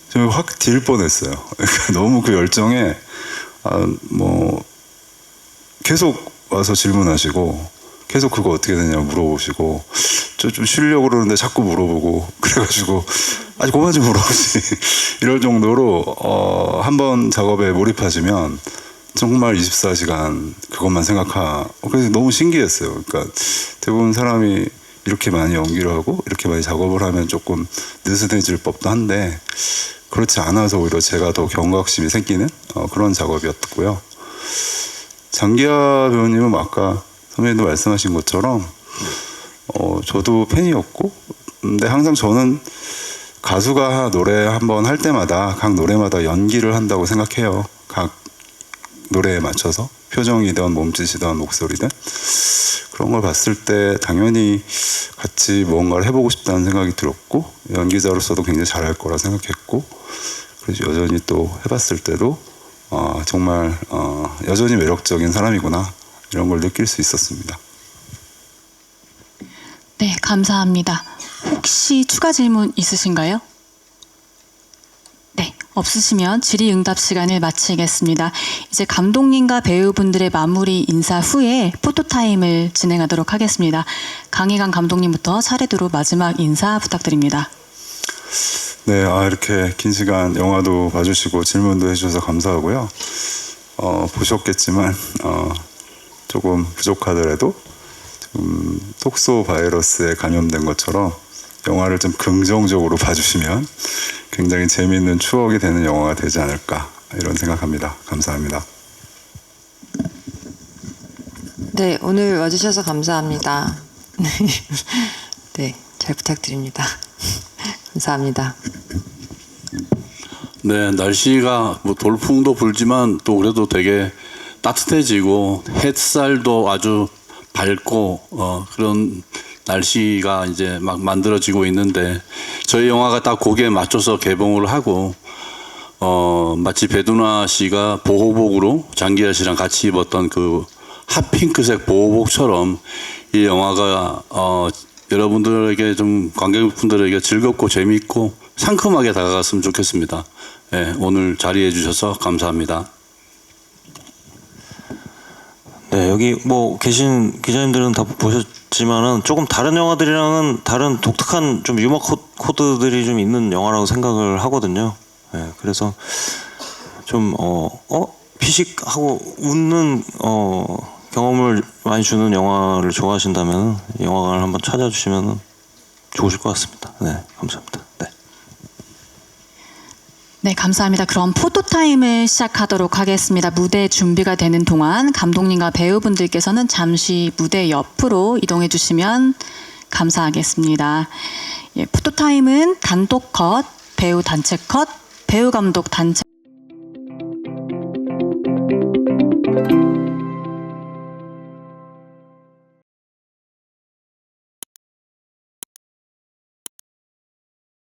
좀 확 딜 뻔했어요. 그러니까 너무 그 열정에 뭐 계속 와서 질문하시고, 계속 그거 어떻게 되냐 물어보시고, 좀 쉬려고 그러는데 자꾸 물어보고, 그래가지고 아직 그만 좀 물어보지 이럴 정도로 한번 작업에 몰입하시면 정말 24시간 그것만 생각하고, 그래서 너무 신기했어요. 그러니까 대부분 사람이 이렇게 많이 연기를 하고 이렇게 많이 작업을 하면 조금 느슨해질 법도 한데, 그렇지 않아서 오히려 제가 더 경각심이 생기는 그런 작업이었고요. 장기하 배우님은 아까 선배님도 말씀하신 것처럼 저도 팬이었고, 근데 항상 저는 가수가 노래 한번 할 때마다 각 노래마다 연기를 한다고 생각해요. 각 노래에 맞춰서 표정이든 몸짓이든 목소리든, 그런 걸 봤을 때 당연히 같이 뭔가를 해보고 싶다는 생각이 들었고, 연기자로서도 굉장히 잘할 거라 생각했고, 그래서 여전히 또 해봤을 때도 정말 여전히 매력적인 사람이구나, 이런 걸 느낄 수 있었습니다. 네, 감사합니다. 혹시 추가 질문 있으신가요? 네, 없으시면 질의응답 시간을 마치겠습니다. 이제 감독님과 배우분들의 마무리 인사 후에 포토타임을 진행하도록 하겠습니다. 강희강 감독님부터 차례대로 마지막 인사 부탁드립니다. 네, 이렇게 긴 시간 영화도 봐주시고 질문도 해주셔서 감사하고요. 보셨겠지만 조금 부족하더라도 좀 톡소 바이러스에 감염된 것처럼 영화를 좀 긍정적으로 봐주시면 굉장히 재미있는 추억이 되는 영화가 되지 않을까, 이런 생각합니다. 감사합니다. 네, 오늘 와주셔서 감사합니다. 네, 잘 부탁드립니다. 감사합니다. 네, 날씨가 뭐 돌풍도 불지만 또 그래도 되게 따뜻해지고 햇살도 아주 밝고 그런 날씨가 이제 막 만들어지고 있는데 저희 영화가 딱 거기에 맞춰서 개봉을 하고 마치 배두나 씨가 보호복으로 장기하 씨랑 같이 입었던 그 핫핑크색 보호복처럼 이 영화가 여러분들에게 좀 관객분들에게 즐겁고 재미있고 상큼하게 다가갔으면 좋겠습니다. 네, 오늘 자리해 주셔서 감사합니다. 네, 여기 뭐 계신 기자님들은 다 보셨지만은 조금 다른 영화들이랑은 다른 독특한 좀 유머 코드들이 좀 있는 영화라고 생각을 하거든요. 네, 그래서 좀 피식하고 웃는 경험을 많이 주는 영화를 좋아하신다면 영화관을 한번 찾아주시면 좋으실 것 같습니다. 네, 감사합니다. 네. 네, 감사합니다. 그럼 포토타임을 시작하도록 하겠습니다. 무대 준비가 되는 동안 감독님과 배우분들께서는 잠시 무대 옆으로 이동해 주시면 감사하겠습니다. 예, 포토타임은 단독 컷, 배우 단체 컷, 배우 감독 단체